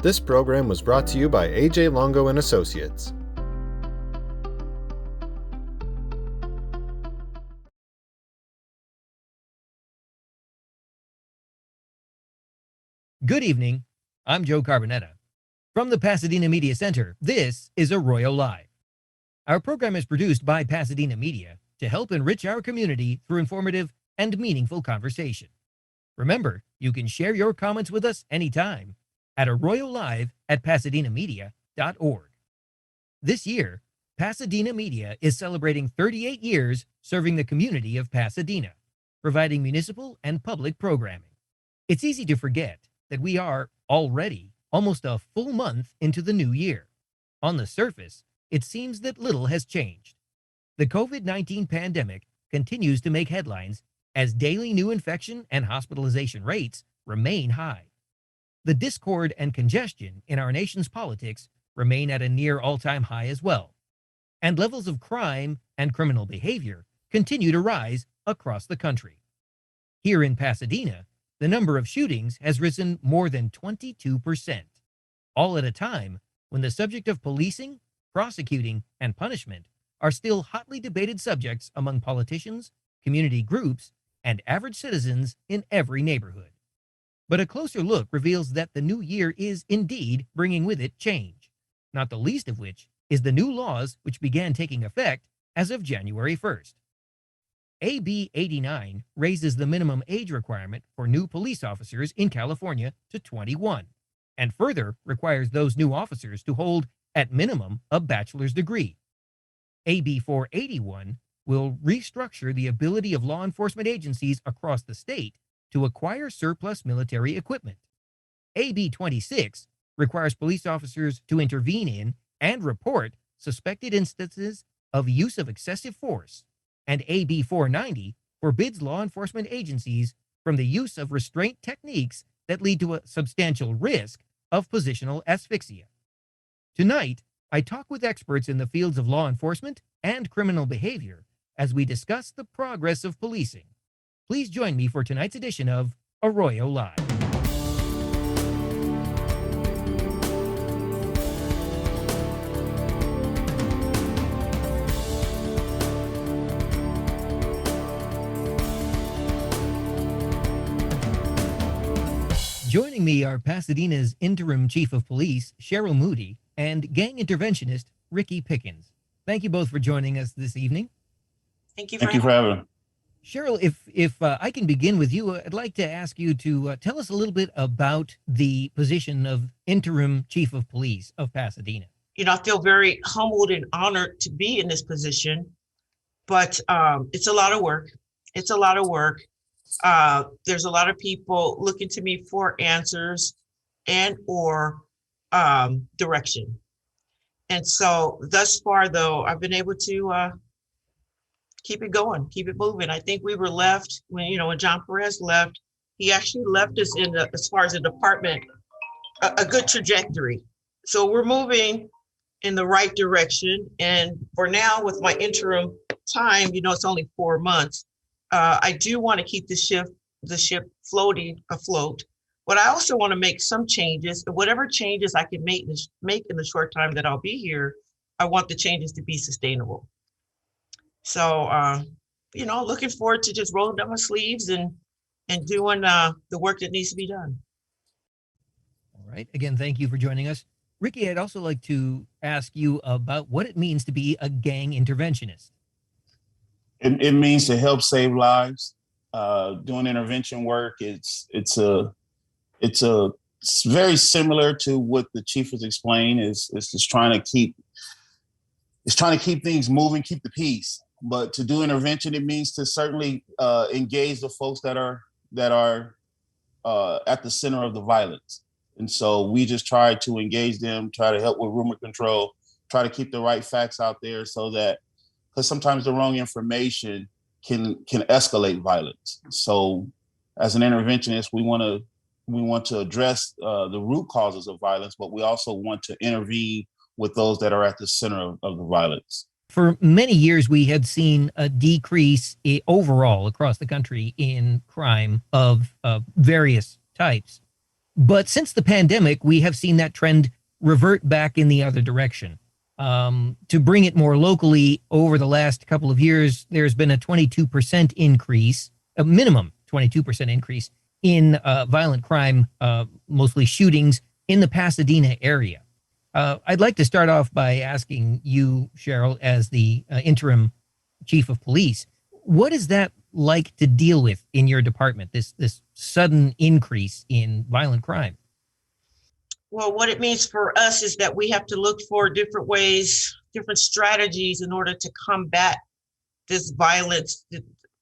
This program was brought to you by A.J. Longo and Associates. Good evening. I'm Joe Carbonetta. From the Pasadena Media Center, this is Arroyo Live. Our program is produced by Pasadena Media to help enrich our community through informative and meaningful conversation. Remember, you can share your comments with us anytime at arroyolive@pasadenamedia.org. This year, Pasadena Media is celebrating 38 years serving the community of Pasadena, providing municipal and public programming. It's easy to forget that we are already almost a full month into the new year. On the surface, it seems that little has changed. The COVID-19 pandemic continues to make headlines as daily new infection and hospitalization rates remain high. The discord and congestion in our nation's politics remain at a near all-time high as well, and levels of crime and criminal behavior continue to rise across the country. Here in Pasadena, the number of shootings has risen more than 22%, all at a time when the subject of policing, prosecuting, and punishment are still hotly debated subjects among politicians, community groups, and average citizens in every neighborhood. But a closer look reveals that the new year is indeed bringing with it change, not the least of which is the new laws which began taking effect as of January 1st. AB 89 raises the minimum age requirement for new police officers in California to 21, and further requires those new officers to hold, at minimum, a bachelor's degree. AB 481 will restructure the ability of law enforcement agencies across the state to acquire surplus military equipment. AB 26 requires police officers to intervene in and report suspected instances of use of excessive force, and AB 490 forbids law enforcement agencies from the use of restraint techniques that lead to a substantial risk of positional asphyxia. Tonight, I talk with experts in the fields of law enforcement and criminal behavior as we discuss the progress of policing. Please join me for tonight's edition of Arroyo Live. Joining me are Pasadena's Interim Chief of Police, Cheryl Moody, and Gang Interventionist, Ricky Pickens. Thank you both for joining us this evening. Thank you for having me. Cheryl, if I can begin with you, I'd like to ask you to tell us a little bit about the position of Interim Chief of Police of Pasadena. You know, I feel very humbled and honored to be in this position, but it's a lot of work. It's a lot of work. There's a lot of people looking to me for answers and or direction. And so thus far, though, I've been able to keep it going, keep it moving. I think we were left when John Perez left, he actually left us as far as the department, a good trajectory. So we're moving in the right direction. And for now, with my interim time, it's only 4 months. I do want to keep the ship floating afloat, but I also want to make some changes. Whatever changes I can make in the short time that I'll be here, I want the changes to be sustainable. So, looking forward to just rolling down my sleeves and doing the work that needs to be done. All right. Again, thank you for joining us. Ricky, I'd also like to ask you about what it means to be a gang interventionist. It means to help save lives. Doing intervention work, it's very similar to what the chief has explained. It's just trying to keep things moving, keep the peace. But to do intervention, it means to certainly engage the folks that are at the center of the violence. And so we just try to engage them, try to help with rumor control, try to keep the right facts out there so that, because sometimes the wrong information can escalate violence. So as an interventionist, we want to address the root causes of violence, but we also want to intervene with those that are at the center of the violence. For many years, we had seen a decrease overall across the country in crime of various types. But since the pandemic, we have seen that trend revert back in the other direction. To bring it more locally, over the last couple of years, there's been a 22% increase, a minimum 22% increase in violent crime, mostly shootings in the Pasadena area. I'd like to start off by asking you, Cheryl, as the interim chief of police, what is that like to deal with in your department, this sudden increase in violent crime? Well, what it means for us is that we have to look for different ways, different strategies in order to combat this violence,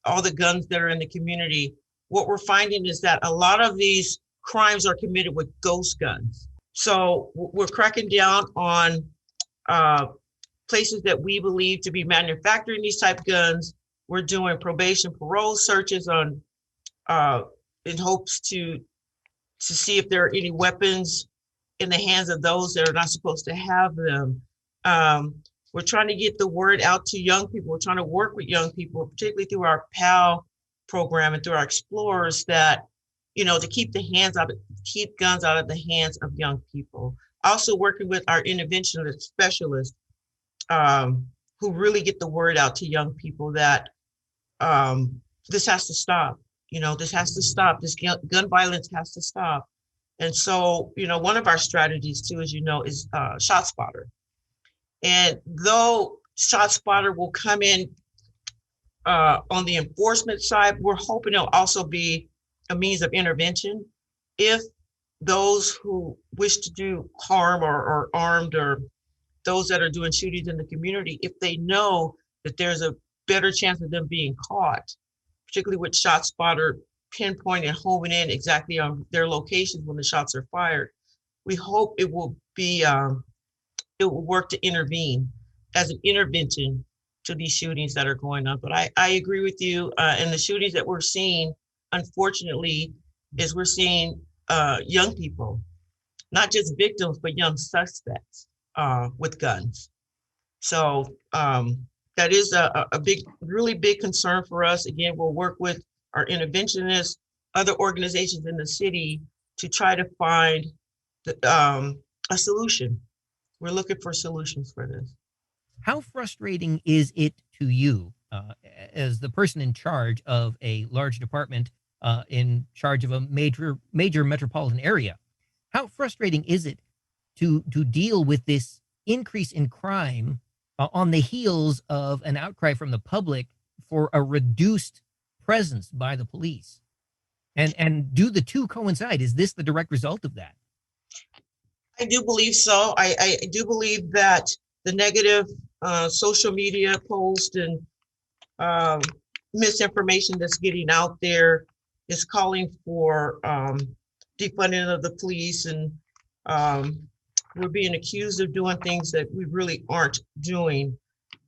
all the guns that are in the community. What we're finding is that a lot of these crimes are committed with ghost guns. So we're cracking down on places that we believe to be manufacturing these type of guns. We're doing probation parole searches on in hopes to see if there are any weapons in the hands of those that are not supposed to have them. We're trying to get the word out to young people. We're trying to work with young people, particularly through our PAL program and through our explorers, that, you know, to keep guns out of the hands of young people. Also working with our interventionist specialists, who really get the word out to young people that this has to stop. You know, this has to stop. This gun violence has to stop. And so, you know, one of our strategies too, as you know, is ShotSpotter. And though ShotSpotter will come in on the enforcement side, we're hoping it'll also be a means of intervention. If those who wish to do harm or armed, or those that are doing shootings in the community, if they know that there's a better chance of them being caught, particularly with ShotSpotter pinpoint and homing in exactly on their locations when the shots are fired, we hope it will be it will work to intervene as an intervention to these shootings that are going on. But I agree with you, and the shootings that we're seeing, unfortunately, is we're seeing young people, not just victims, but young suspects with guns. So that is a big, really big concern for us. Again, we'll work with our interventionists, other organizations in the city to try to find a solution. We're looking for solutions for this. How frustrating is it to you as the person in charge of a large department, in charge of a major metropolitan area? How frustrating is it to deal with this increase in crime on the heels of an outcry from the public for a reduced presence by the police? And do the two coincide? Is this the direct result of that? I do believe so. I do believe that the negative social media post and misinformation that's getting out there is calling for defunding of the police, and we're being accused of doing things that we really aren't doing.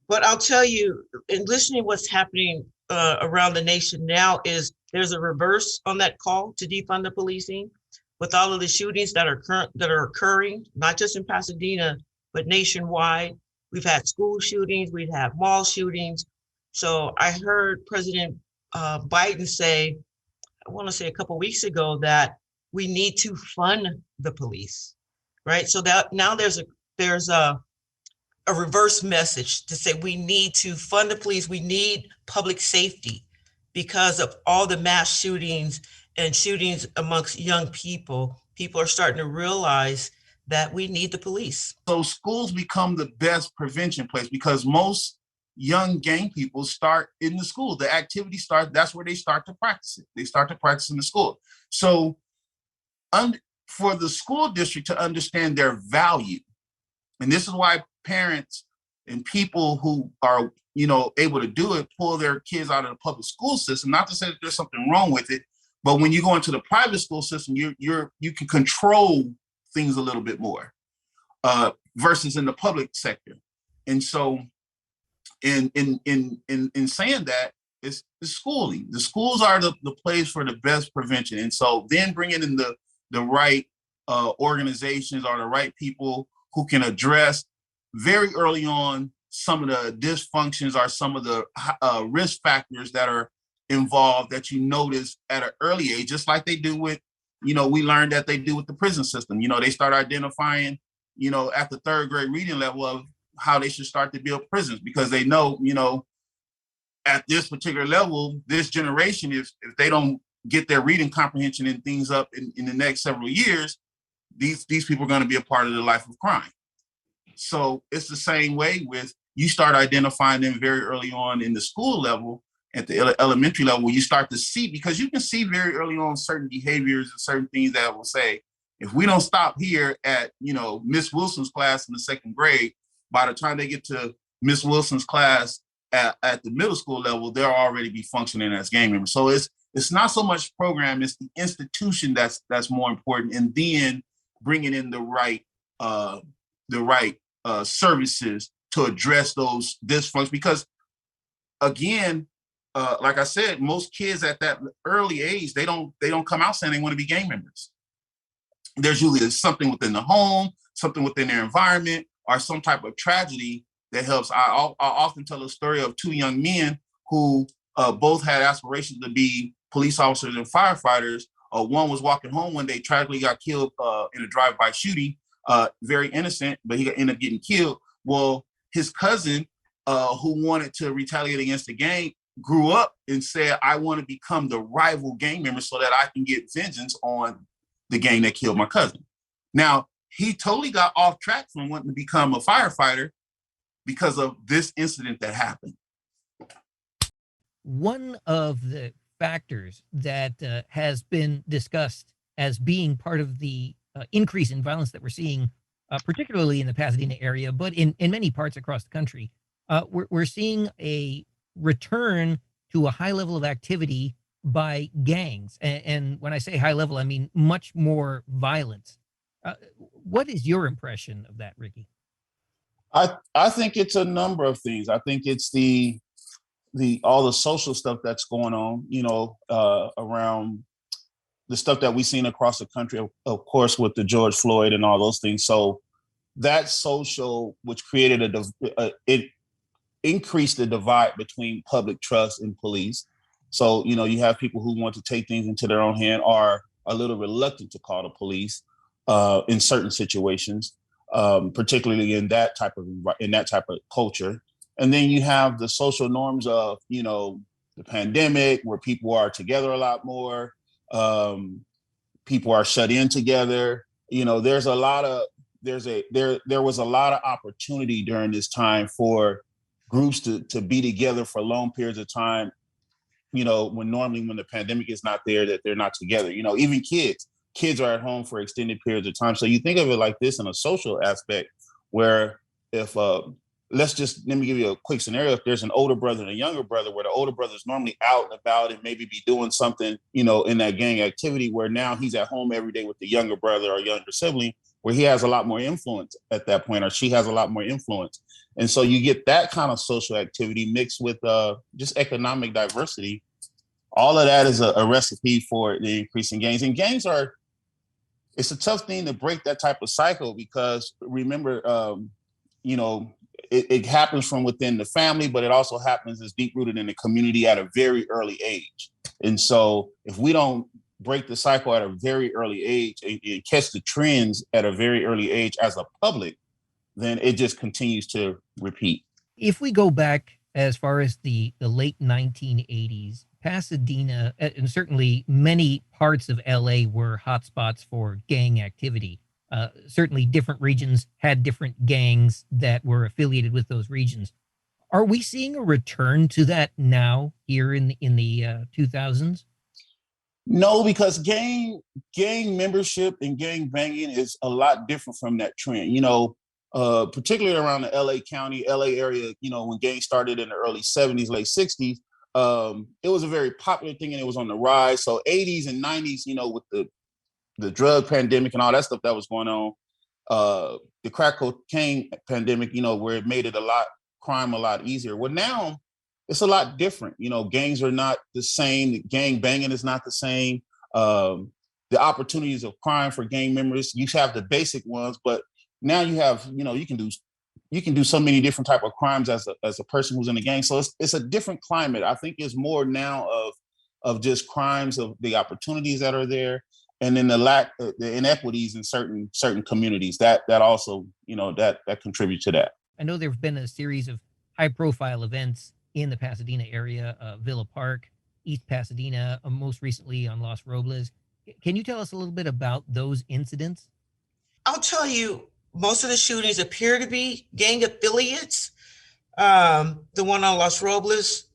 But I'll tell you, in listening to what's happening around the nation now, is there's a reverse on that call to defund the policing. With all of the shootings that are occurring, not just in Pasadena, but nationwide. We've had school shootings, we've had mall shootings. So I heard President Biden say, I want to say a couple of weeks ago, that we need to fund the police, right? So that now there's a reverse message to say we need to fund the police, we need public safety because of all the mass shootings and shootings amongst young people. People are starting to realize that we need the police. So schools become the best prevention place because most young gang people start in the school. The activity starts, that's where they start to practice it. They start to practice in the school. So for the school district to understand their value, and this is why parents and people who are, you know, able to do it, pull their kids out of the public school system, not to say that there's something wrong with it, but when you go into the private school system, you can control things a little bit more versus in the public sector. And so in saying that, it's schooling. The schools are the place for the best prevention. And so then bringing in the right organizations or the right people who can address very early on some of the dysfunctions or some of the risk factors that are involved that you notice at an early age, just like they do with we learned that they do with the prison system. They start identifying, at the third grade reading level of how they should start to build prisons, because they know, at this particular level, this generation, if they don't get their reading comprehension and things up in the next several years, these people are going to be a part of the life of crime. So it's the same way with, you start identifying them very early on in the school level, at the elementary level, where you start to see, because you can see very early on certain behaviors and certain things that will say, if we don't stop here at, Miss Wilson's class in the second grade, by the time they get to Miss Wilson's class at the middle school level, they'll already be functioning as gang members. So it's not so much program, it's the institution that's more important, and then bringing in the right services to address those dysfunctions. Because again, like I said, most kids at that early age, they don't come out saying they want to be gang members. There's usually something within the home, something within their environment, or some type of tragedy that helps. I often tell a story of two young men who both had aspirations to be police officers and firefighters. One was walking home one day, tragically got killed in a drive-by shooting, very innocent, but he ended up getting killed. Well, his cousin, who wanted to retaliate against the gang, grew up and said, I want to become the rival gang member so that I can get vengeance on the gang that killed my cousin. Now, he totally got off track from wanting to become a firefighter because of this incident that happened. One of the factors that has been discussed as being part of the increase in violence that we're seeing, particularly in the Pasadena area, but in many parts across the country, we're seeing a return to a high level of activity by gangs. And when I say high level, I mean much more violence. What is your impression of that, Ricky? I think it's a number of things. I think it's the all the social stuff that's going on, around the stuff that we've seen across the country, of course, with the George Floyd and all those things. So that social, which created it increased the divide between public trust and police. So, you have people who want to take things into their own hand, are a little reluctant to call the police in certain situations, particularly in that type of culture. And then you have the social norms of, the pandemic, where people are together a lot more. People are shut in together. There was a lot of opportunity during this time for groups to be together for long periods of time, when the pandemic is not there, that they're not together. Even kids are at home for extended periods of time. So you think of it like this in a social aspect, where if let me give you a quick scenario. If there's an older brother and a younger brother, where the older brother is normally out and about and maybe be doing something, in that gang activity, where now he's at home every day with the younger brother or younger sibling, where he has a lot more influence at that point, or she has a lot more influence. And so you get that kind of social activity mixed with just economic diversity. All of that is a recipe for the increase in gangs. And gangs it's a tough thing to break that type of cycle, because remember, it happens from within the family, but it also happens as deep rooted in the community at a very early age. And so if we don't break the cycle at a very early age and catch the trends at a very early age as a public, then it just continues to repeat. If we go back as far as the late 1980s, Pasadena, and certainly many parts of LA, were hotspots for gang activity. Certainly different regions had different gangs that were affiliated with those regions. Are we seeing a return to that now here in the 2000s? No, because gang membership and gang banging is a lot different from that trend. Particularly around the LA County, LA area, when gangs started in the early 70s, late 60s, it was a very popular thing and it was on the rise. So 80s and 90s, with the drug pandemic and all that stuff that was going on, the crack cocaine pandemic, where it made crime a lot easier. Well, now it's a lot different. Gangs are not the same. Gang banging is not the same. The opportunities of crime for gang members, you have the basic ones, but now you have, you can do so many different type of crimes as a person who's in the gang. So it's a different climate. I think it's more now of just crimes, of the opportunities that are there. and then the inequities in certain communities that also, that contribute to that. I know there have been a series of high-profile events in the Pasadena area, Villa Park, East Pasadena, most recently on Los Robles. Can you tell us a little bit about those incidents? I'll tell you, most of the shootings appear to be gang affiliates. The one on Los Robles,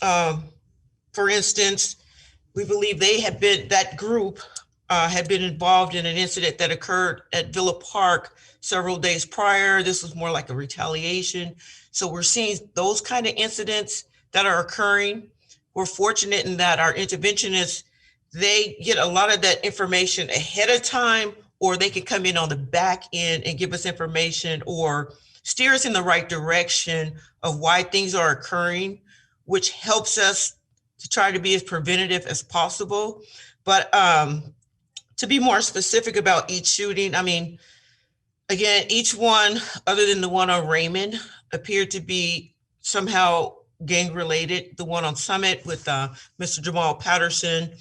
for instance, we believe that group had been involved in an incident that occurred at Villa Park several days prior. This was more like a retaliation. So we're seeing those kind of incidents that are occurring. We're fortunate in that our interventionists, they get a lot of that information ahead of time, or they can come in on the back end and give us information or steer us in the right direction of why things are occurring, which helps us to try to be as preventative as possible. But to be more specific about each shooting, I mean, again, each one, other than the one on Raymond, appeared to be somehow gang related. The one on Summit with Mr. Jamal Patterson,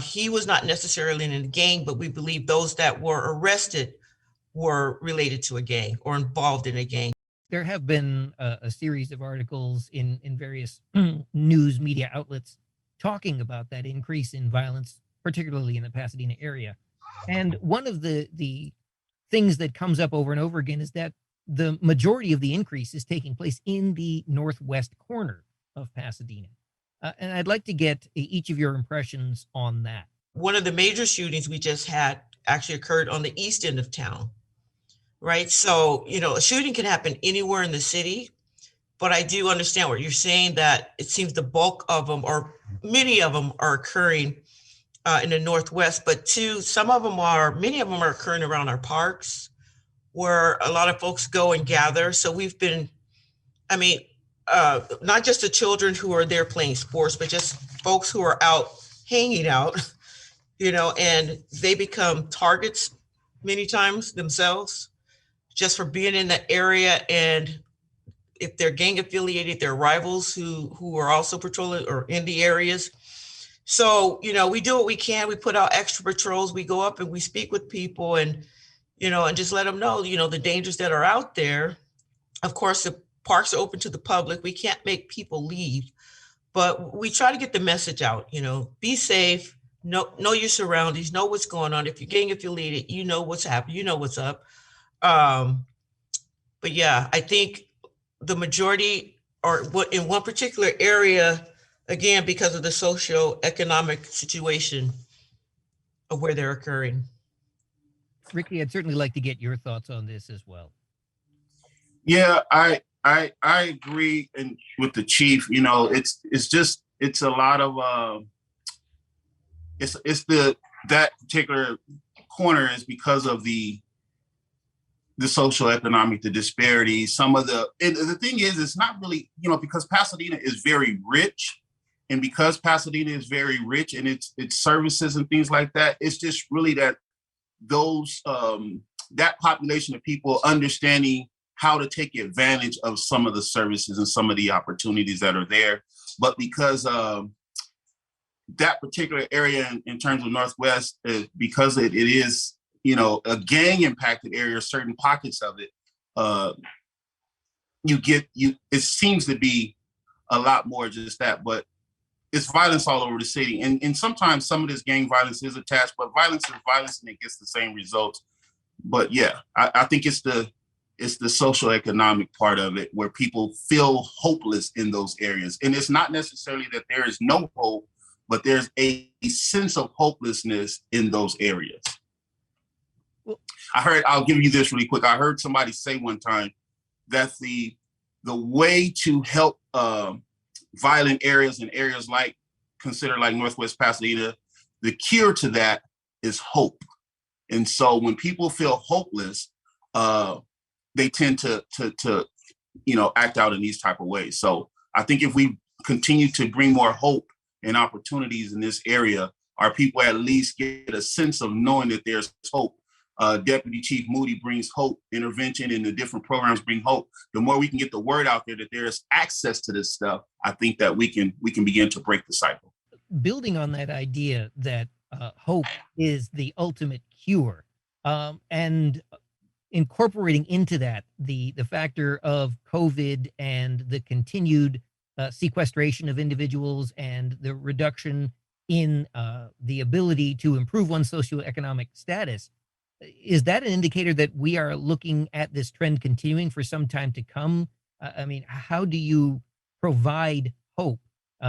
he was not necessarily in a gang, but we believe those that were arrested were related to a gang or involved in a gang. There have been a series of articles in various news media outlets talking about that increase in violence, particularly in the Pasadena area. And one of the things that comes up over and over again is that the majority of the increase is taking place in the northwest corner of Pasadena. And I'd like to get each of your impressions on that. One of the major shootings we just had actually occurred on the east end of town, right? So, a shooting can happen anywhere in the city, but I do understand what you're saying, that it seems the bulk of them, or many of them, are occurring in the Northwest, but many of them are occurring around our parks where a lot of folks go and gather. So we've been, not just the children who are there playing sports, but just folks who are out hanging out, and they become targets many times themselves just for being in the area. And if they're gang affiliated, they're rivals who are also patrolling or in the areas. So, we do what we can. We put out extra patrols. We go up and we speak with people and just let them know, the dangers that are out there. Of course, the parks are open to the public. We can't make people leave, but we try to get the message out, be safe, know your surroundings, know what's going on. If you're gang affiliated, you know what's happening, you know what's up. But yeah, I think the majority are in one particular area, again, because of the socioeconomic situation of where they're occurring. Ricky, I'd certainly like to get your thoughts on this as well. Yeah, I agree with the chief. It's a lot of that particular corner is because of the socioeconomic, the disparities. The thing is, it's not really, because Pasadena is very rich, and because Pasadena is very rich and its services and things like that, it's just really that that population of people understanding how to take advantage of some of the services and some of the opportunities that are there. But because that particular area in terms of Northwest, because it is, a gang impacted area, certain pockets of it, it seems to be a lot more just that, but it's violence all over the city. And sometimes some of this gang violence is attached, but violence is violence and it gets the same results. But yeah, I think it's the socioeconomic part of it where people feel hopeless in those areas. And it's not necessarily that there is no hope, but there's a sense of hopelessness in those areas. Well, I'll give you this really quick. I heard somebody say one time that the way to help violent areas and areas considered like Northwest Pasadena, the cure to that is hope. And so when people feel hopeless, they tend to act out in these type of ways. So I think if we continue to bring more hope and opportunities in this area, our people at least get a sense of knowing that there's hope. Deputy Chief Moody brings hope, intervention and the different programs bring hope. The more we can get the word out there that there's access to this stuff, I think that we can begin to break the cycle. Building on that idea that hope is the ultimate cure, and incorporating into that the factor of COVID and the continued sequestration of individuals and the reduction in the ability to improve one's socioeconomic status. Is that an indicator that we are looking at this trend continuing for some time to come? I mean, how do you provide hope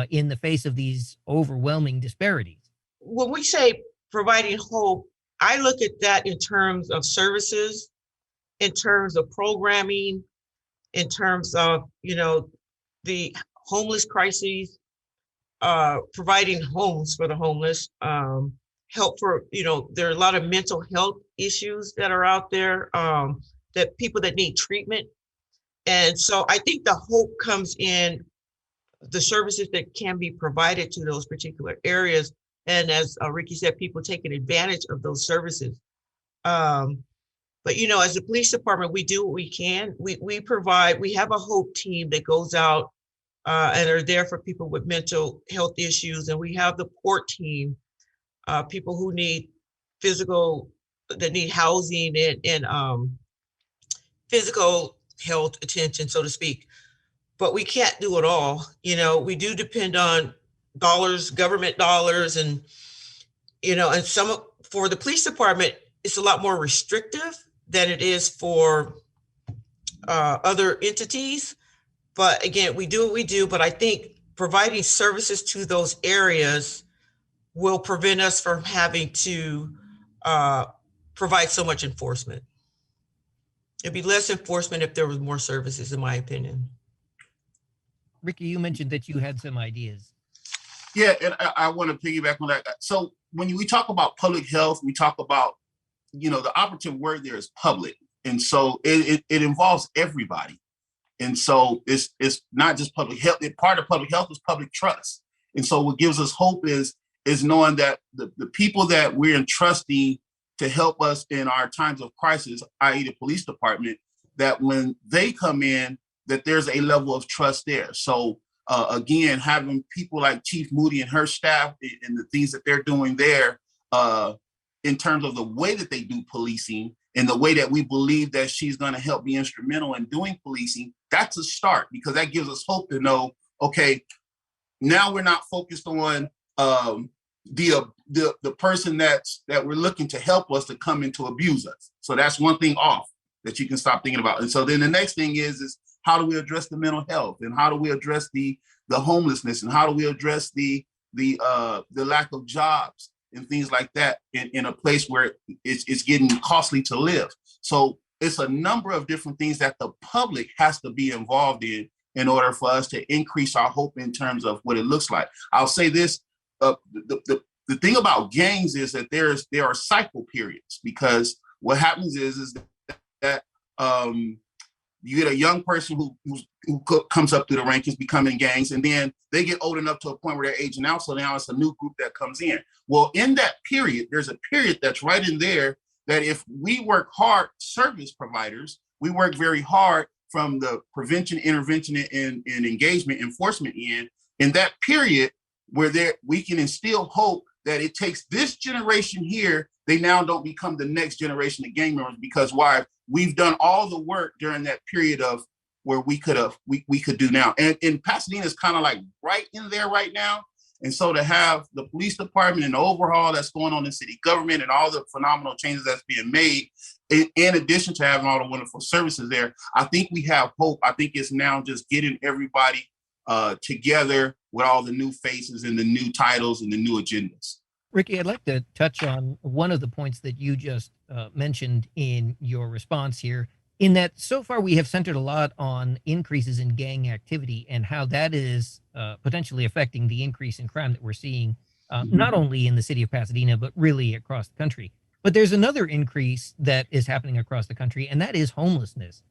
in the face of these overwhelming disparities? When we say providing hope, I look at that in terms of services, in terms of programming, in terms of, the homeless crises, providing homes for the homeless, help for, there are a lot of mental health issues that are out there, that people that need treatment. And so I think the hope comes in the services that can be provided to those particular areas. And as Ricky said, people taking advantage of those services. But, as a police department, we do what we can. We have a hope team that goes out and are there for people with mental health issues. And we have the port team, people who need that need housing and physical health attention, so to speak. But we can't do it all. We do depend on dollars, government dollars, and, and for the police department, it's a lot more restrictive than it is for other entities. But again, we do what we do, but I think providing services to those areas will prevent us from having to provide so much enforcement. It'd be less enforcement if there was more services, in my opinion. Ricky, you mentioned that you had some ideas. Yeah, and I want to piggyback on that. So when we talk about public health, we talk about, the operative word there is public. And so it involves everybody. And so it's not just public health. Part of public health is public trust. And so what gives us hope is knowing that the people that we're entrusting to help us in our times of crisis, i.e. the police department, that when they come in, that there's a level of trust there. So again, having people like Chief Moody and her staff and the things that they're doing there in terms of the way that they do policing and the way that we believe that she's going to help be instrumental in doing policing, that's a start, because that gives us hope to know, okay, now we're not focused on the person that we're looking to help us to come in to abuse us. So that's one thing off that you can stop thinking about. And so then the next thing is how do we address the mental health, and how do we address the homelessness, and how do we address the lack of jobs and things like that in a place where it's getting costly to live. So it's a number of different things that the public has to be involved in order for us to increase our hope in terms of what it looks like. I'll say this, the thing about gangs is that there are cycle periods, because what happens is that you get a young person who comes up through the rankings, becoming gangs, and then they get old enough to a point where they're aging out. So now it's a new group that comes in. Well, in that period, there's a period that's right in there that if we work hard, service providers, we work very hard from the prevention, intervention, and engagement enforcement end. In that period where we can instill hope that it takes this generation here, they now don't become the next generation of gang members, because why? We've done all the work during that period of where we could do now. And Pasadena is kind of like right in there right now. And so to have the police department and the overhaul that's going on in city government and all the phenomenal changes that's being made, in addition to having all the wonderful services there, I think we have hope. I think it's now just getting everybody together with all the new faces and the new titles and the new agendas. Ricky, I'd like to touch on one of the points that you just mentioned in your response here, in that so far we have centered a lot on increases in gang activity and how that is potentially affecting the increase in crime that we're seeing, not only in the city of Pasadena, but really across the country. But there's another increase that is happening across the country, and that is homelessness.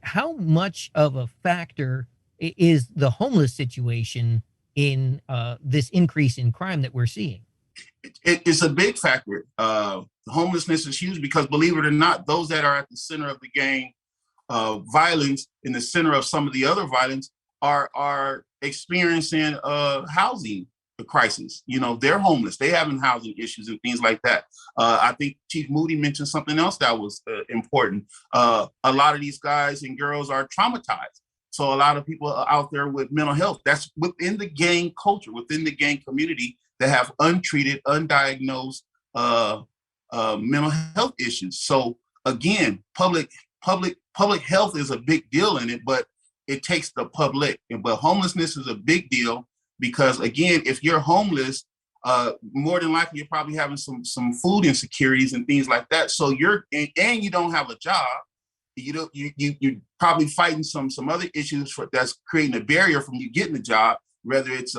How much of a factor is the homeless situation in this increase in crime that we're seeing? It's a big factor. Homelessness is huge because, believe it or not, those that are at the center of the gang violence, in the center of some of the other violence, are experiencing housing crisis. You know, they're homeless. They having housing issues and things like that. I think Chief Moody mentioned something else that was important. A lot of these guys and girls are traumatized. So a lot of people are out there with mental health. That's within the gang culture, within the gang community, that have untreated, undiagnosed mental health issues. So again, public health is a big deal in it, but it takes the public. But homelessness is a big deal because, again, if you're homeless, more than likely you're probably having some food insecurities and things like that. So and you don't have a job. You're probably fighting some other issues that's creating a barrier from you getting a job, whether it's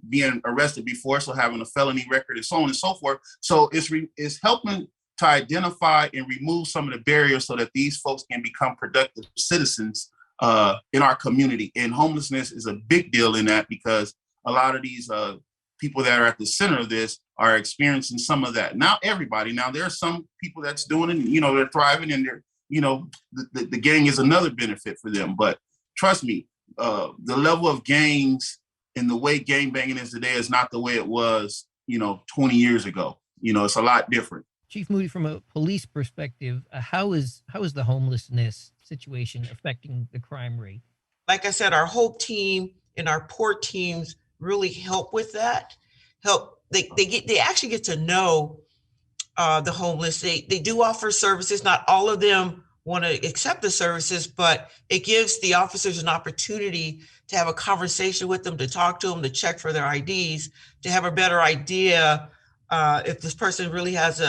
being arrested before, so having a felony record and so on and so forth. So it's helping to identify and remove some of the barriers so that these folks can become productive citizens in our community. And homelessness is a big deal in that because a lot of these people that are at the center of this are experiencing some of that. Not everybody. Now, there are some people that's doing it, you know, they're thriving and they're, you know, the gang is another benefit for them. But trust me, the level of gangs and the way gang banging is today is not the way it was, you know, 20 years ago. You know, it's a lot different. Chief Moody, from a police perspective, how is the homelessness situation affecting the crime rate? Like I said, our Hope team and our Port teams really help with that. They actually get to know the homeless. They do offer services. Not all of them want to accept the services, but it gives the officers an opportunity to have a conversation with them, to talk to them, to check for their IDs, to have a better idea if this person really has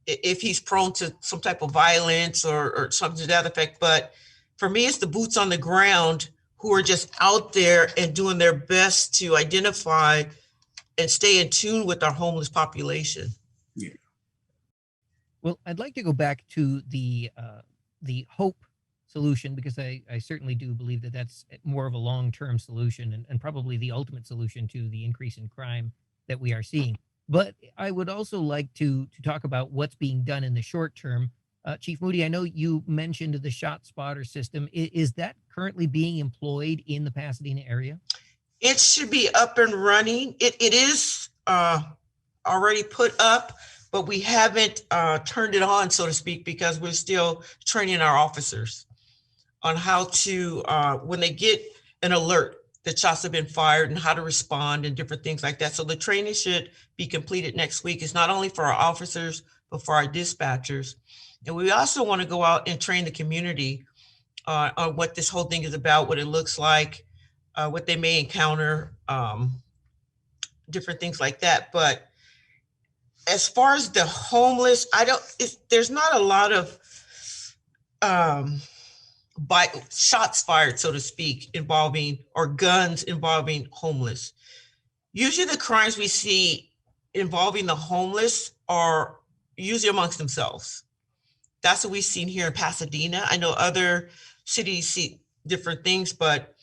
if he's prone to some type of violence or something to that effect. But for me, it's the boots on the ground who are just out there and doing their best to identify and stay in tune with our homeless population. Yeah. Well, I'd like to go back to the hope solution, because I certainly do believe that that's more of a long-term solution and probably the ultimate solution to the increase in crime that we are seeing. But I would also like to talk about what's being done in the short term. Chief Moody, I know you mentioned the shot spotter system. Is that currently being employed in the Pasadena area? It should be up and running. It is already put up, but we haven't turned it on, so to speak, because we're still training our officers on how to, when they get an alert that shots have been fired, and how to respond and different things like that. So the training should be completed next week. It's not only for our officers, but for our dispatchers. And we also want to go out and train the community on what this whole thing is about, what it looks like, what they may encounter, different things like that. But as far as the homeless, there's not a lot of shots fired, so to speak, involving, or guns involving homeless. Usually the crimes we see involving the homeless are usually amongst themselves. That's what we've seen here in Pasadena. I know other cities see different things, but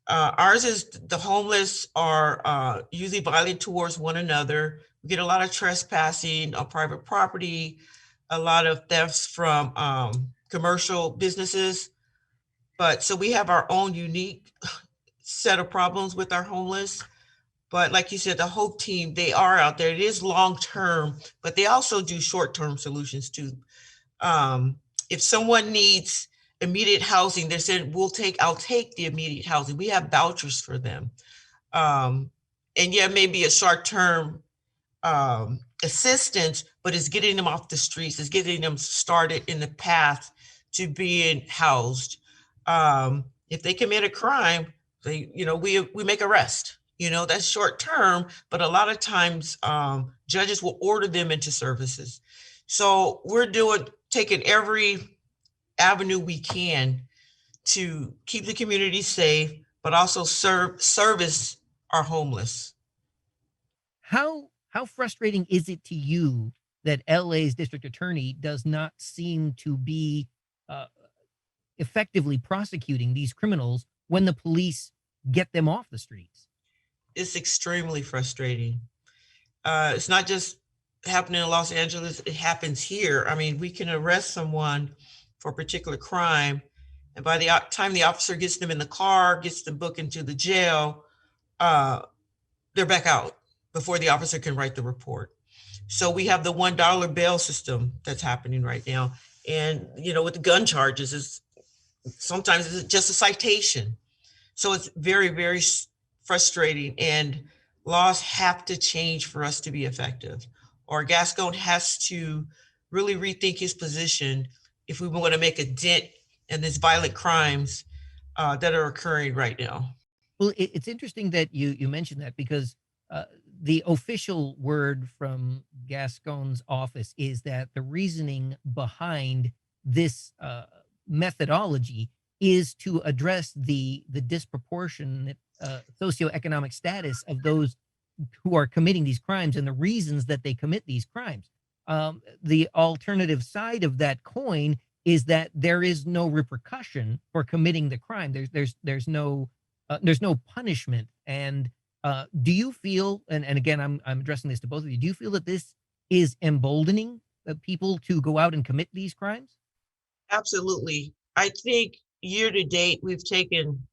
ours is the homeless are usually violent towards one another. We get a lot of trespassing on private property, a lot of thefts from commercial businesses. But so we have our own unique set of problems with our homeless. But like you said, the Hope team, they are out there. It is long-term, but they also do short-term solutions too. If someone needs immediate housing, they said, I'll take the immediate housing. We have vouchers for them. And yeah, maybe a short-term assistance, but it's getting them off the streets. It's getting them started in the path to being housed. If they commit a crime, we make arrest. That's short term, but a lot of times judges will order them into services. So we're taking every avenue we can to keep the community safe, but also service our homeless. How frustrating is it to you that LA's district attorney does not seem to be effectively prosecuting these criminals when the police get them off the streets? It's extremely frustrating. It's not just happening in Los Angeles, it happens here. I mean, we can arrest someone for a particular crime, and by the time the officer gets them in the car, gets them booked into the jail, they're back out before the officer can write the report. So we have the $1 bail system that's happening right now. And, with the gun charges, sometimes it's just a citation. So it's very, very frustrating, and laws have to change for us to be effective. Or Gascon has to really rethink his position if we want to make a dent in these violent crimes that are occurring right now. Well, it's interesting that you mentioned that, because the official word from Gascon's office is that the reasoning behind this methodology is to address the disproportionate socioeconomic status of those who are committing these crimes and the reasons that they commit these crimes. The alternative side of that coin is that there is no repercussion for committing the crime. There's no punishment. And do you feel, and again, I'm addressing this to both of you, do you feel that this is emboldening people to go out and commit these crimes? Absolutely. I think year to date, we've taken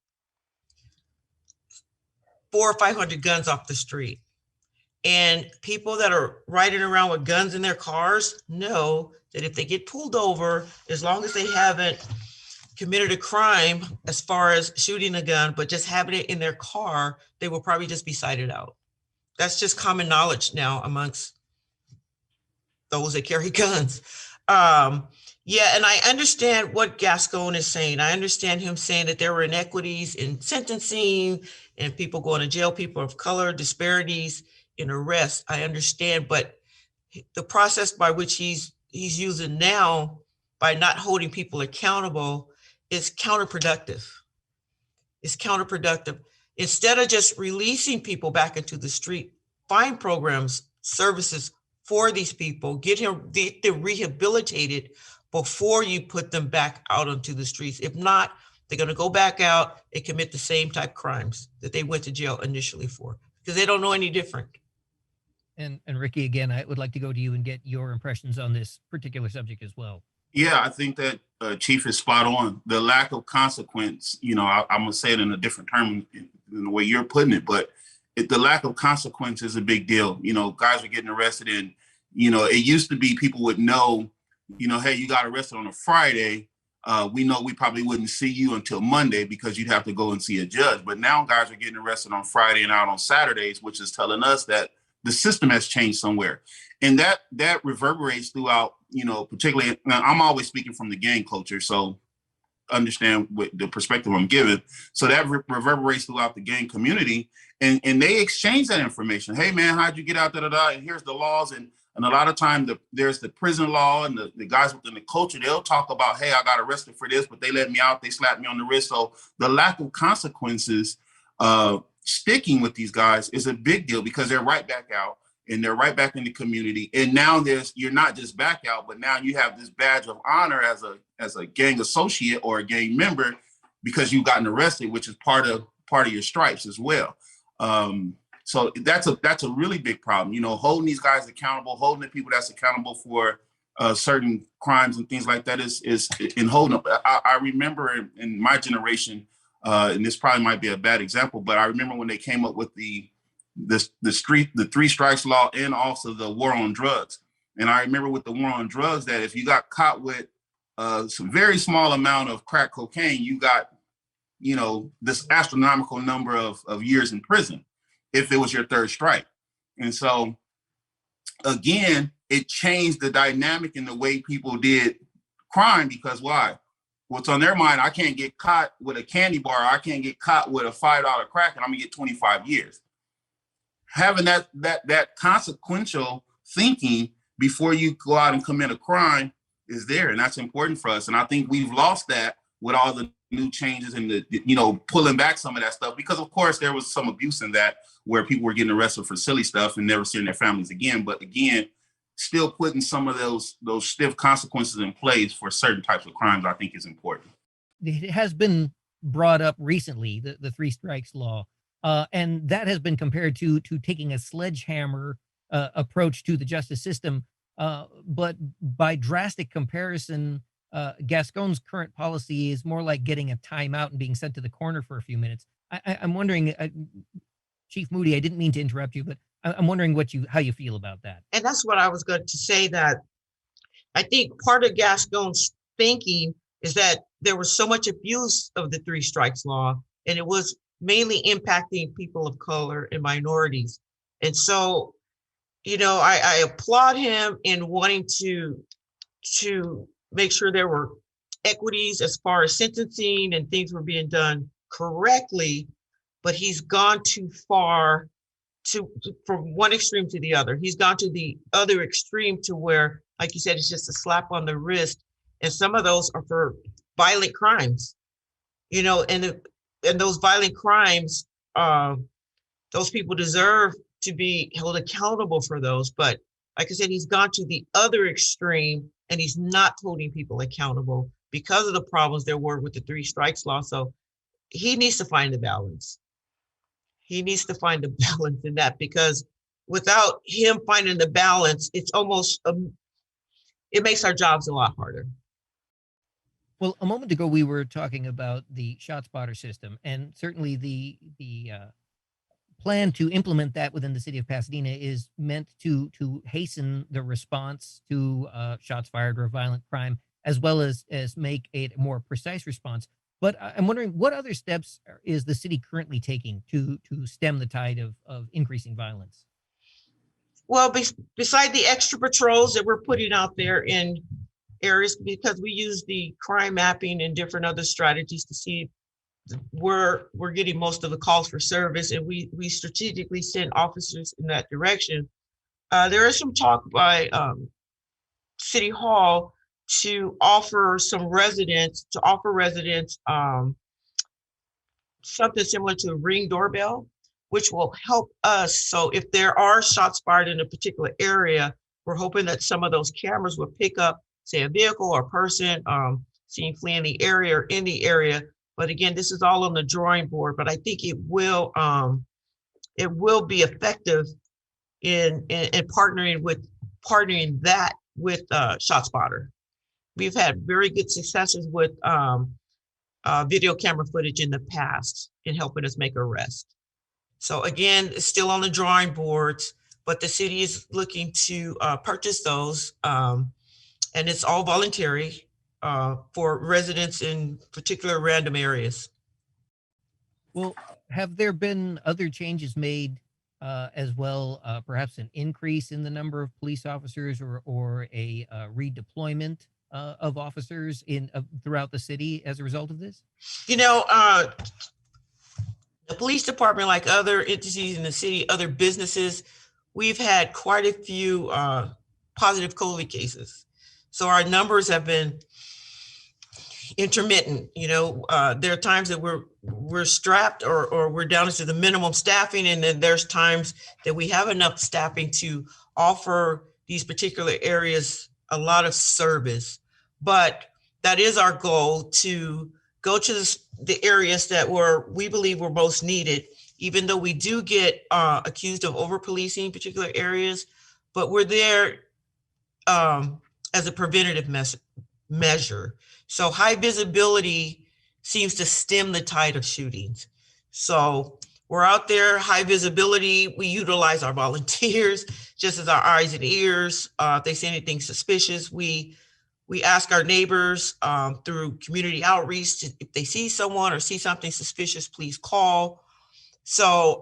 400 or 500 guns off the street. And people that are riding around with guns in their cars know that if they get pulled over, as long as they haven't committed a crime as far as shooting a gun, but just having it in their car, they will probably just be cited out. That's just common knowledge now amongst those that carry guns. Yeah, and I understand what Gascon is saying. I understand him saying that there were inequities in sentencing and people going to jail, people of color, disparities in arrests. I understand, but the process by which he's using now, by not holding people accountable, is counterproductive. It's counterproductive. Instead of just releasing people back into the street, find programs, services for these people, get them rehabilitated before you put them back out onto the streets. If not, they're going to go back out and commit the same type crimes that they went to jail initially for, because they don't know any different. And Ricky, again, I would like to go to you and get your impressions on this particular subject as well. Yeah, I think that Chief is spot on. The lack of consequence, I'm going to say it in a different term in the way you're putting it, but the lack of consequence is a big deal. Guys are getting arrested, and, it used to be people would know, hey, you got arrested on a Friday. We know we probably wouldn't see you until Monday because you'd have to go and see a judge. But now guys are getting arrested on Friday and out on Saturdays, which is telling us that the system has changed somewhere. And that reverberates throughout, particularly, I'm always speaking from the gang culture, so understand what the perspective I'm giving. So that reverberates throughout the gang community, and they exchange that information. Hey man, how'd you get out, and here's the laws. And a lot of times there's the prison law, and the guys within the culture, they'll talk about, hey, I got arrested for this, but they let me out, they slapped me on the wrist. So the lack of consequences sticking with these guys is a big deal, because they're right back out and they're right back in the community. And now you're not just back out, but now you have this badge of honor as a gang associate or a gang member, because you've gotten arrested, which is part of your stripes as well. So that's a really big problem, holding these guys accountable, holding the people that's accountable for certain crimes and things like that is in holding up. I remember in my generation, and this probably might be a bad example, but I remember when they came up with the 3 strikes law and also the war on drugs. And I remember with the war on drugs that if you got caught with some very small amount of crack cocaine, you got, this astronomical number of years in prison if it was your 3rd strike. And so, again, it changed the dynamic in the way people did crime, because why? What's on their mind, I can't get caught with a candy bar, I can't get caught with a $5 crack, and I'm gonna get 25 years. Having that consequential thinking before you go out and commit a crime is there, and that's important for us. And I think we've lost that with all the new changes and the pulling back some of that stuff, because of course there was some abuse in that, where people were getting arrested for silly stuff and never seeing their families again. But again, still putting some of those stiff consequences in place for certain types of crimes, I think, is important. It has been brought up recently, the 3 strikes law, and that has been compared to taking a sledgehammer approach to the justice system. But by drastic comparison, Gascon's current policy is more like getting a timeout and being sent to the corner for a few minutes. I'm wondering, Chief Moody, I didn't mean to interrupt you, but I'm wondering how you feel about that. And that's what I was going to say, that I think part of Gascon's thinking is that there was so much abuse of the three strikes law, and it was mainly impacting people of color and minorities. And so, I applaud him in wanting to make sure there were equities as far as sentencing and things were being done correctly, but he's gone too far from one extreme to the other. He's gone to the other extreme to where, like you said, it's just a slap on the wrist. And some of those are for violent crimes, and those violent crimes, those people deserve to be held accountable for those. But like I said, he's gone to the other extreme, and he's not holding people accountable because of the problems there were with the three strikes law. So he needs to find the balance. He needs to find a balance in that, because without him finding the balance, it's almost, it makes our jobs a lot harder. Well, a moment ago, we were talking about the ShotSpotter system, and certainly the plan to implement that within the city of Pasadena is meant to hasten the response to shots fired or violent crime, as well as make a more precise response. But I'm wondering, what other steps is the city currently taking to stem the tide of increasing violence? Well, beside the extra patrols that we're putting out there in areas, because we use the crime mapping and different other strategies to see where we're getting most of the calls for service, and we strategically send officers in that direction. There is some talk by City Hall to offer residents something similar to a Ring doorbell, which will help us. So if there are shots fired in a particular area, we're hoping that some of those cameras will pick up, say, a vehicle or person seen fleeing the area or in the area. But again, this is all on the drawing board, but I think it will be effective in partnering that with ShotSpotter. We've had very good successes with video camera footage in the past in helping us make arrests. So again, it's still on the drawing boards, but the city is looking to purchase those, and it's all voluntary for residents in particular random areas. Well, have there been other changes made as well, perhaps an increase in the number of police officers or a redeployment of officers throughout the city as a result of this? The police department, like other entities in the city, other businesses, we've had quite a few positive COVID cases. So our numbers have been intermittent. There are times that we're strapped or we're down to the minimum staffing, and then there's times that we have enough staffing to offer these particular areas a lot of service. But that is our goal, to go to the areas that we believe were most needed, even though we do get accused of over-policing particular areas, but we're there as a preventative measure. So high visibility seems to stem the tide of shootings. So we're out there, high visibility. We utilize our volunteers just as our eyes and ears. If they see anything suspicious, we ask our neighbors through community outreach, if they see someone or see something suspicious, please call. So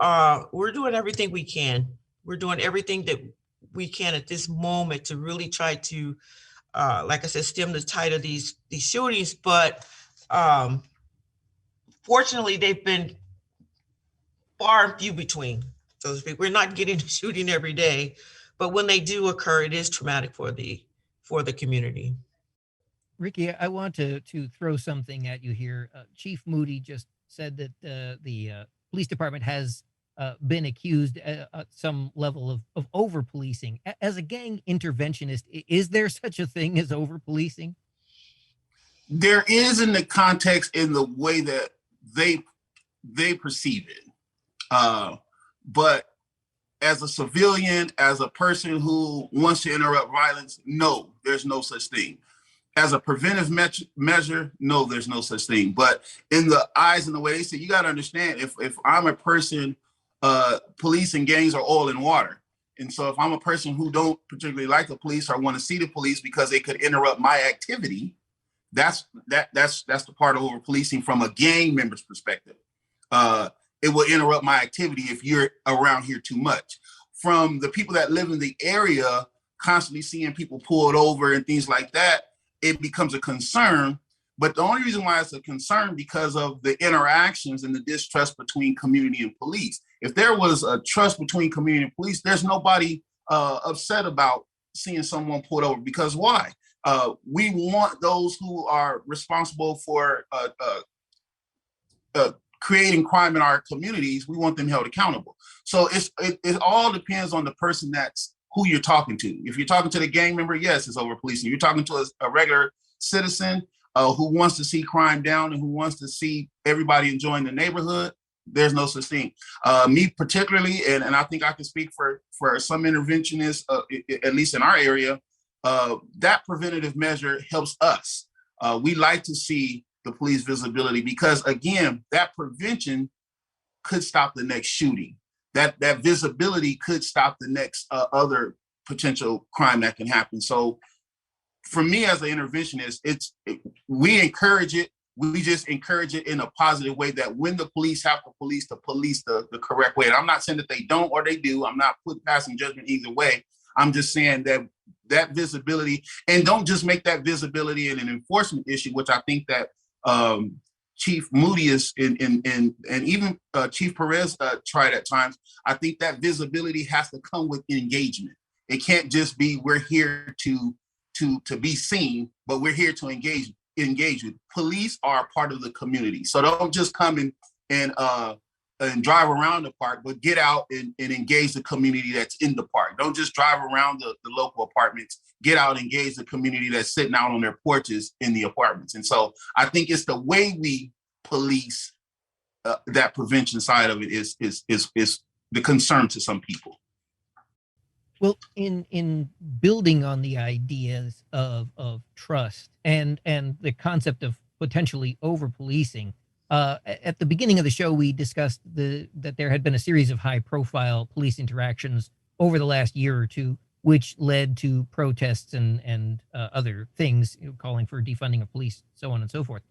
we're doing everything we can. We're doing everything that we can at this moment to really try to, like I said, stem the tide of these shootings. But fortunately, they've been far and few between, so to speak. We're not getting a shooting every day, but when they do occur, it is traumatic for the community. Ricky, I want to throw something at you here. Chief Moody just said that the police department has been accused at some level of over-policing. As a gang interventionist, is there such a thing as over-policing? There is, in the context, in the way that they perceive it. But as a civilian, as a person who wants to interrupt violence, no, there's no such thing. As a preventive measure, no, there's no such thing. But in the eyes and the way they say, you got to understand, if I'm a person police and gangs are oil and water. And so if I'm a person who don't particularly like the police or want to see the police because they could interrupt my activity, that's the part of over policing from a gang member's perspective. It will interrupt my activity if you're around here too much. From the people that live in the area, constantly seeing people pulled over and things like that, it becomes a concern. But the only reason why it's a concern because of the interactions and the distrust between community and police. If there was a trust between community and police, there's nobody upset about seeing someone pulled over. Because why? We want those who are responsible for creating crime in our communities, we want them held accountable. So it all depends on the person that's who you're talking to. If you're talking to the gang member, yes, it's over policing. If you're talking to a regular citizen who wants to see crime down and who wants to see everybody enjoying the neighborhood, there's no such thing. Me particularly, and I think I can speak for some interventionists, at least in our area, that preventative measure helps us. We like to see the police visibility because, again, that prevention could stop the next shooting. That visibility could stop the next other potential crime that can happen. So for me as an interventionist, we encourage it. We just encourage it in a positive way that when the police have to police the correct way. And I'm not saying that they don't or they do. I'm not passing judgment either way. I'm just saying that visibility, and don't just make that visibility an enforcement issue, which I think that Chief Moody is and even Chief Perez tried at times. I think that visibility has to come with engagement. It can't just be we're here to be seen, but we're here to engage with. Police are part of the community, so don't just come and drive around the park, but get out and engage the community that's in the park. Don't just drive around the local apartments. Get out and engage the community that's sitting out on their porches in the apartments. And so I think it's the way we police that prevention side of it is the concern to some people. Well, in building on the ideas of trust and the concept of potentially over-policing, at the beginning of the show, we discussed that there had been a series of high-profile police interactions over the last year or two, which led to protests and other things, calling for defunding of police, so on and so forth.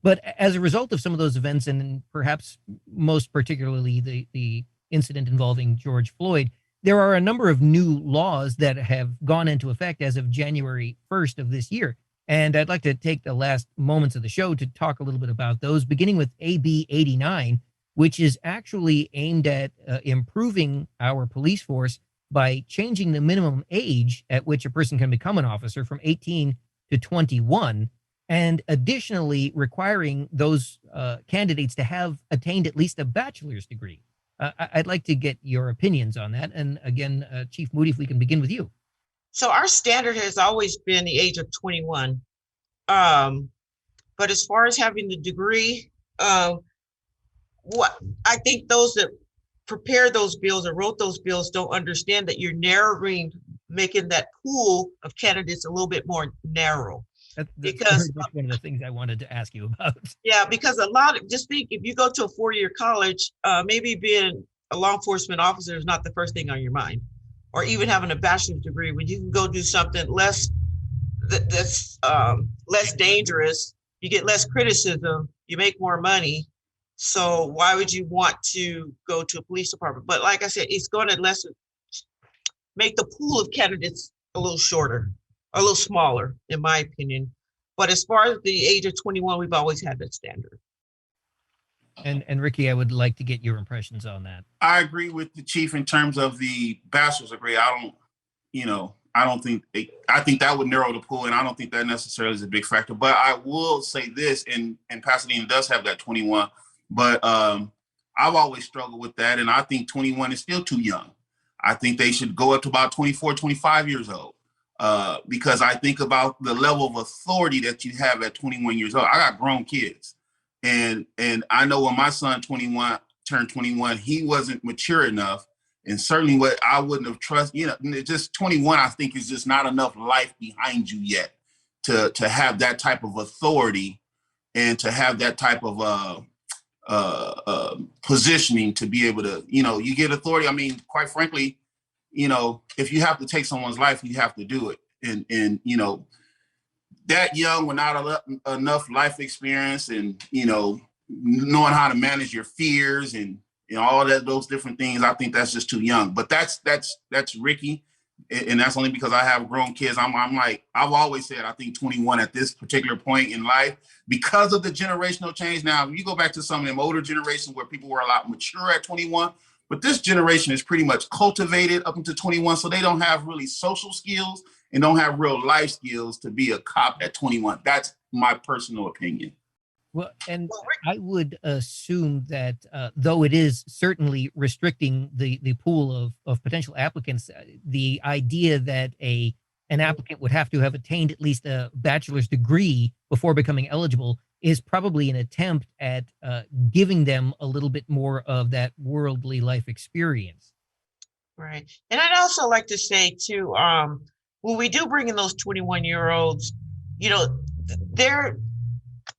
But as a result of some of those events, and perhaps most particularly the incident involving George Floyd, there are a number of new laws that have gone into effect as of January 1st of this year. And I'd like to take the last moments of the show to talk a little bit about those, beginning with AB 89, which is actually aimed at improving our police force by changing the minimum age at which a person can become an officer from 18 to 21, and additionally requiring those candidates to have attained at least a bachelor's degree. I'd like to get your opinions on that. And again, Chief Moody, if we can begin with you. So our standard has always been the age of 21. But as far as having the degree, what I think those that prepared those bills or wrote those bills don't understand that you're narrowing, making that pool of candidates a little bit more narrow. Because one of the things I wanted to ask you about. Yeah, because just think, if you go to a 4-year college, maybe being a law enforcement officer is not the first thing on your mind, or even having a bachelor's degree when you can go do something that's less dangerous. You get less criticism, you make more money. So why would you want to go to a police department? But like I said, it's going to make the pool of candidates a little shorter, a little smaller, in my opinion. But as far as the age of 21, we've always had that standard. And Ricky, I would like to get your impressions on that. I agree with the chief in terms of the bachelor's degree. I think that would narrow the pool, and I don't think that necessarily is a big factor. But I will say this, and Pasadena does have that 21, but I've always struggled with that, and I think 21 is still too young. I think they should go up to about 24, 25 years old. Because I think about the level of authority that you have at 21 years old. I got grown kids, and I know when my son turned 21, he wasn't mature enough, and certainly what I wouldn't have trusted. Just 21, I think is just not enough life behind you yet to have that type of authority and to have that type of positioning to be able to, you get authority. I mean, quite frankly, if you have to take someone's life, you have to do it. And that young without enough life experience and, knowing how to manage your fears and all those different things, I think that's just too young. But that's Ricky. And that's only because I have grown kids. I'm like, I've always said, I think 21 at this particular point in life, because of the generational change. Now, you go back to some of them older generations where people were a lot mature at 21, but this generation is pretty much cultivated up until 21. So they don't have really social skills and don't have real life skills to be a cop at 21. That's my personal opinion. Well, and I would assume that though it is certainly restricting the pool of potential applicants, the idea that an applicant would have to have attained at least a bachelor's degree before becoming eligible is probably an attempt at giving them a little bit more of that worldly life experience. Right. And I'd also like to say too, when we do bring in those 21-year-olds, they're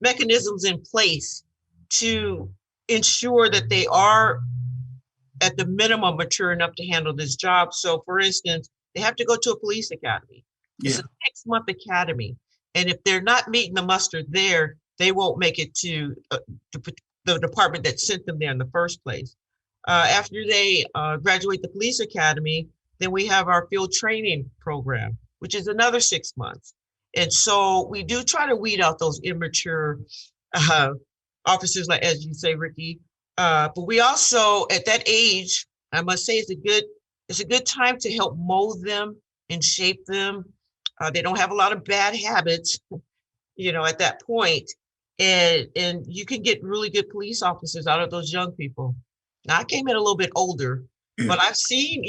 mechanisms in place to ensure that they are at the minimum mature enough to handle this job. So for instance, they have to go to a police academy. It's a 6-month academy. And if they're not meeting the muster there, they won't make it to the department that sent them there in the first place. After they graduate the police academy, then we have our field training program, which is another 6 months. And so we do try to weed out those immature officers, like as you say, Ricky. But we also, at that age, I must say, it's a good time to help mold them and shape them. They don't have a lot of bad habits, at that point. And you can get really good police officers out of those young people. Now, I came in a little bit older, but I've seen,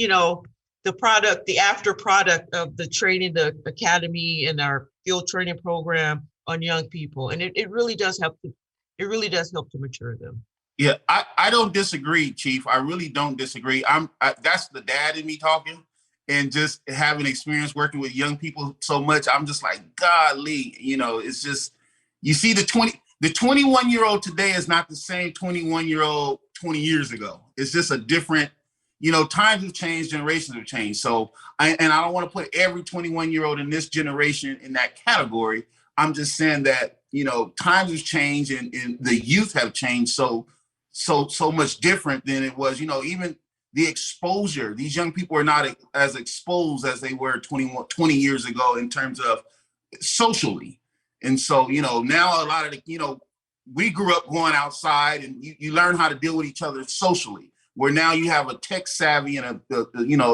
the after product of the training, the academy and our field training program on young people. And it really does help. It really does help to mature them. Yeah, I don't disagree, Chief. I really don't disagree. That's the dad in me talking, and just having experience working with young people so much. I'm just like, golly, it's just, you see the 21-year-old today is not the same 21-year-old 20 years ago. It's just a different, times have changed, generations have changed. So, I don't want to put every 21-year-old in this generation in that category. I'm just saying that, times have changed and the youth have changed so much different than it was, even the exposure. These young people are not as exposed as they were 20 years ago in terms of socially. And so, now a lot of we grew up going outside and you learn how to deal with each other socially, where now you have a tech savvy and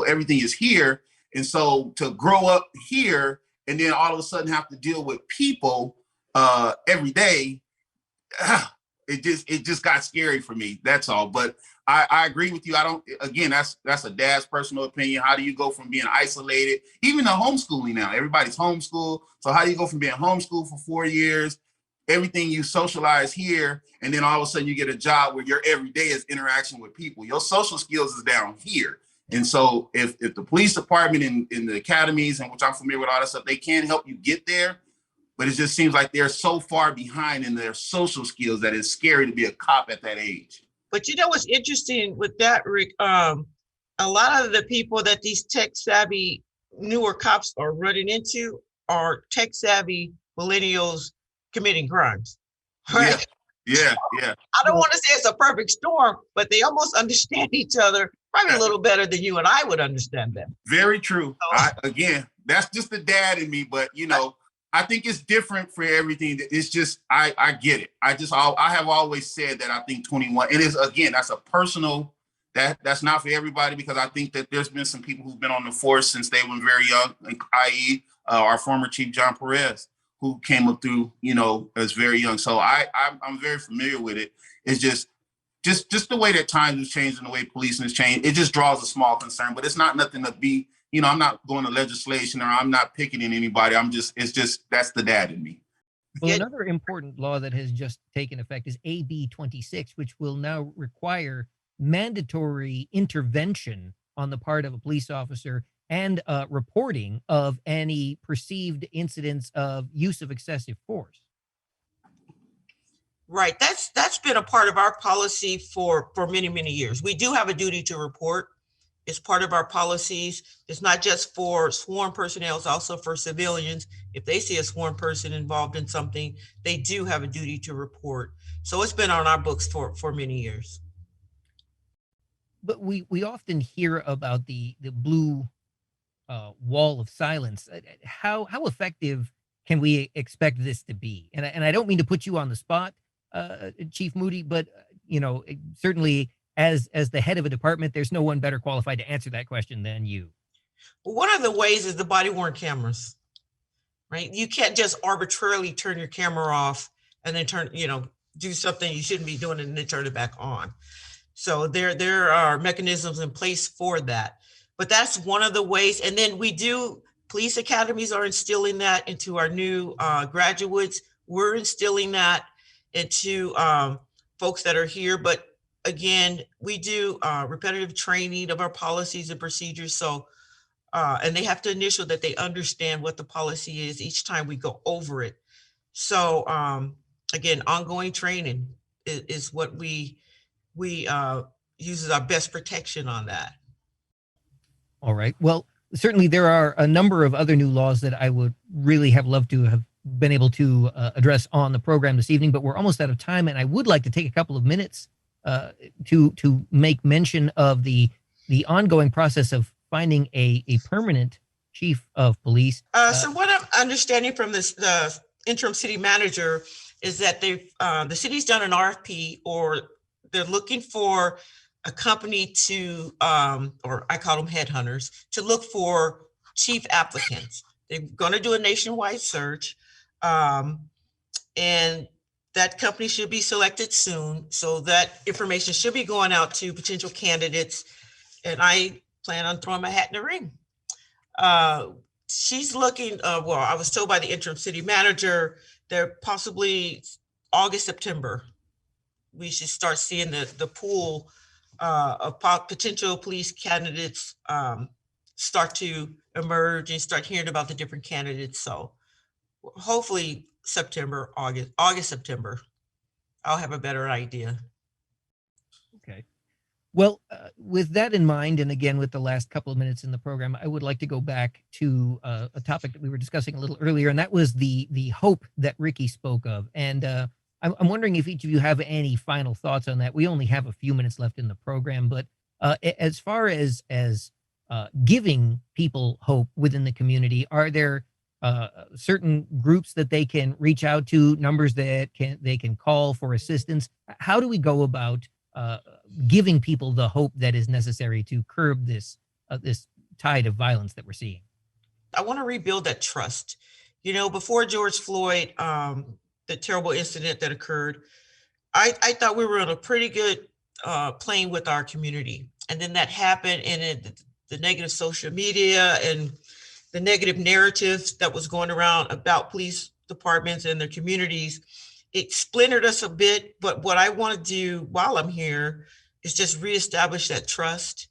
everything is here. And so to grow up here and then all of a sudden have to deal with people every day, it just got scary for me. That's all. But I agree with you. That's a dad's personal opinion. How do you go from being isolated, even the homeschooling now? Everybody's homeschooled. So how do you go from being homeschooled for 4 years, everything you socialize here, and then all of a sudden you get a job where your everyday is interaction with people? Your social skills is down here. And so if the police department in the academies, and which I'm familiar with all that stuff, they can help you get there. But it just seems like they're so far behind in their social skills that it's scary to be a cop at that age. But what's interesting with that, Rick, a lot of the people that these tech savvy newer cops are running into are tech savvy millennials committing crimes. Right? Yeah. I don't want to say it's a perfect storm, but they almost understand each other probably a little better than you and I would understand them. Very true. That's just the dad in me, but I think it's different for everything. It's just, I get it. I have always said that I think 21, it is, again, that's a personal, that's not for everybody, because I think that there's been some people who've been on the force since they were very young, i.e. Our former Chief John Perez, who came up through, as very young. So I'm very familiar with it. It's just the way that times have changed and the way policing has changed. It just draws a small concern, but it's not nothing to be, I'm not going to legislation or I'm not picketing anybody. That's the dad in me. Well, another important law that has just taken effect is AB 26, which will now require mandatory intervention on the part of a police officer and reporting of any perceived incidents of use of excessive force. Right. That's been a part of our policy for many, many years. We do have a duty to report. It's part of our policies. It's not just for sworn personnel, it's also for civilians. If they see a sworn person involved in something, they do have a duty to report. So it's been on our books for many years. But we often hear about the blue wall of silence. How effective can we expect this to be? And I don't mean to put you on the spot, Chief Moody, but certainly as the head of a department, there's no one better qualified to answer that question than you. One of the ways is the body worn cameras, right? You can't just arbitrarily turn your camera off and then do something you shouldn't be doing and then turn it back on. So there are mechanisms in place for that. But that's one of the ways. And then police academies are instilling that into our new graduates. We're instilling that into folks that are here. But again, we do repetitive training of our policies and procedures. So, and they have to initial that they understand what the policy is each time we go over it. So again, ongoing training is what we use as our best protection on that. All right. Well, certainly there are a number of other new laws that I would really have loved to have been able to address on the program this evening, but we're almost out of time, and I would like to take a couple of minutes to make mention of the ongoing process of finding a permanent chief of police. So what I'm understanding from the interim city manager is that the city's done an RFP, or they're looking for a company to, or I call them headhunters, to look for chief applicants. They're going to do a nationwide search, and that company should be selected soon. So that information should be going out to potential candidates, and I plan on throwing my hat in the ring. She's looking, well, I was told by the interim city manager, they're possibly August, September. We should start seeing the pool of potential police candidates start to emerge and start hearing about the different candidates. So hopefully August, September, I'll have a better idea. Okay. Well, with that in mind, and again, with the last couple of minutes in the program, I would like to go back to a topic that we were discussing a little earlier, and that was the hope that Ricky spoke of. And I'm wondering if each of you have any final thoughts on that. We only have a few minutes left in the program, but as far as giving people hope within the community, are there certain groups that they can reach out to, numbers that they can call for assistance? How do we go about giving people the hope that is necessary to curb this tide of violence that we're seeing? I want to rebuild that trust. Before George Floyd, the terrible incident that occurred, I thought we were on a pretty good plane with our community. And then that happened, and the negative social media and the negative narratives that was going around about police departments and their communities, it splintered us a bit. But what I want to do while I'm here is just reestablish that trust.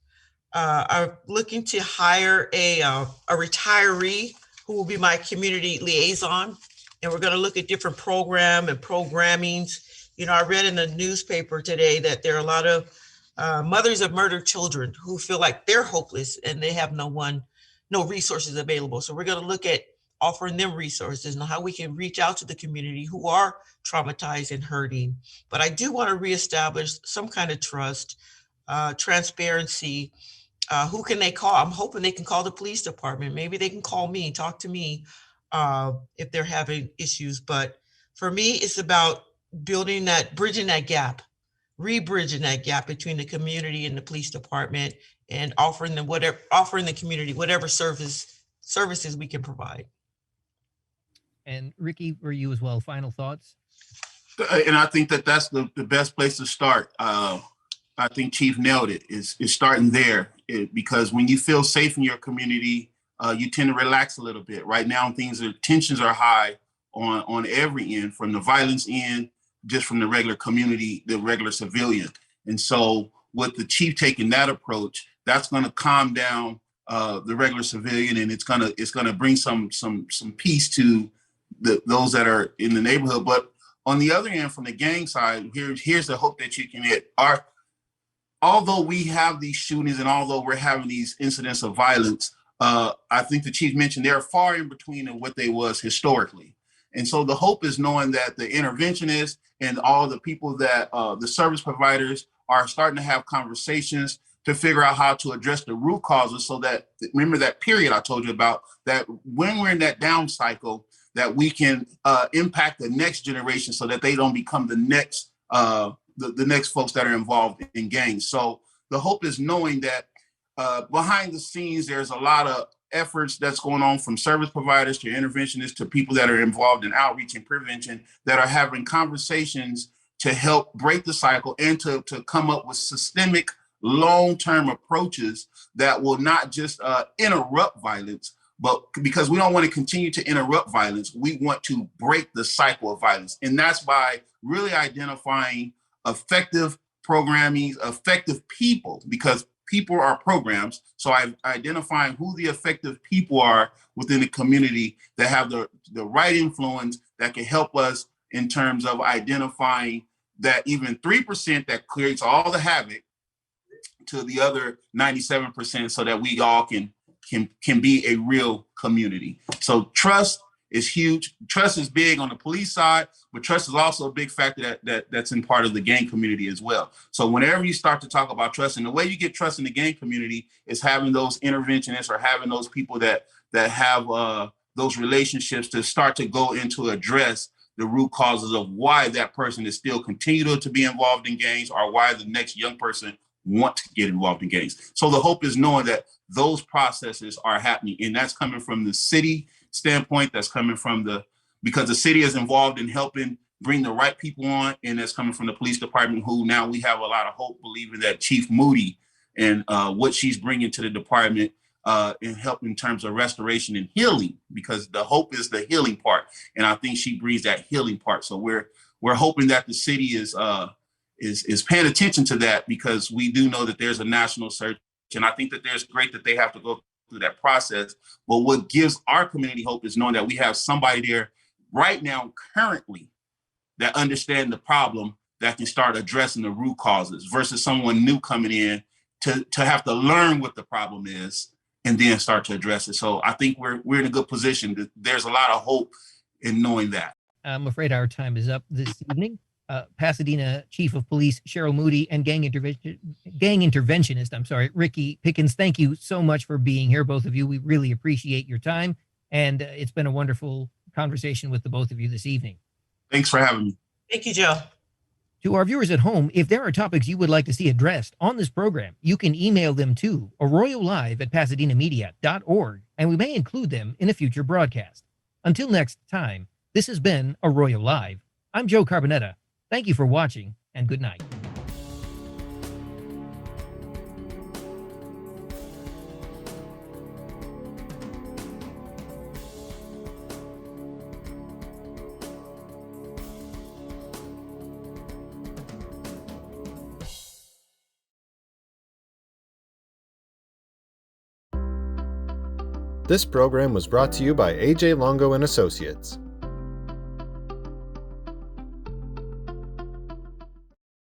I'm looking to hire a retiree who will be my community liaison. And we're going to look at different programmings. I read in the newspaper today that there are a lot of mothers of murdered children who feel like they're hopeless and they have no resources available. So we're going to look at offering them resources and how we can reach out to the community who are traumatized and hurting. But I do want to reestablish some kind of trust, transparency. Who can they call? I'm hoping they can call the police department. Maybe they can call me, talk to me if they're having issues. But for me, it's about bridging that gap, re-bridging that gap between the community and the police department, and offering the community whatever services we can provide. And Ricky, for you as well, final thoughts? And I think that's the best place to start. I think Chief nailed it, is starting there, because when you feel safe in your community, you tend to relax a little bit. Right now, tensions are high on every end, from the violence end, just from the regular community, the regular civilian. And so with the chief taking that approach, that's going to calm down the regular civilian, and it's going to bring some peace to those that are in the neighborhood. But On the other end, from the gang side, here's the hope that you can get. Although we have these shootings and although we're having these incidents of violence, I think the chief mentioned they're far in between of what they was historically. And so the hope is knowing that the interventionists and all the people that the service providers are starting to have conversations to figure out how to address the root causes so that, remember that period I told you about, that when we're in that down cycle, that we can impact the next generation so that they don't become the next the next folks that are involved in gangs. So the hope is knowing that behind the scenes, there's a lot of efforts that's going on from service providers to interventionists to people that are involved in outreach and prevention that are having conversations to help break the cycle and to come up with systemic long-term approaches that will not just interrupt violence, but because we don't want to continue to interrupt violence, we want to break the cycle of violence. And that's by really identifying effective programming, effective people, because people are programs. So identifying who the effective people are within the community that have the right influence that can help us in terms of identifying that even 3% that creates all the havoc to the other 97% so that we all can be a real community. So trust is huge. Trust is big on the police side, but trust is also a big factor that's in part of the gang community as well. So whenever you start to talk about trust, and the way you get trust in the gang community is having those interventionists or having those people that have those relationships to start to go into address the root causes of why that person is still continuing to be involved in gangs or why the next young person want to get involved in gangs. So the hope is knowing that those processes are happening, and that's coming from the city standpoint, that's coming from because the city is involved in helping bring the right people on, and that's coming from the police department, who now we have a lot of hope believing that Chief Moody and what she's bringing to the department and help in terms of restoration and healing, because the hope is the healing part, and I think she brings that healing part. So we're hoping that the city is paying attention to that, because we do know that there's a national search, and I think that there's great that they have to go through that process. But what gives our community hope is knowing that we have somebody there right now, currently, that understand the problem, that can start addressing the root causes, versus someone new coming in to have to learn what the problem is and then start to address it. So I think we're in a good position. There's a lot of hope in knowing that. I'm afraid our time is up this evening. Pasadena Chief of Police Cheryl Moody and gang interventionist, Ricky Pickens, thank you so much for being here, both of you. We really appreciate your time, and it's been a wonderful conversation with the both of you this evening. Thanks for having me. Thank you, Joe. To our viewers at home, if there are topics you would like to see addressed on this program, you can email them to arroyolive@pasadenamedia.org, and we may include them in a future broadcast. Until next time, this has been Arroyo Live. I'm Joe Carbonetta. Thank you for watching, and good night. This program was brought to you by AJ Longo and Associates.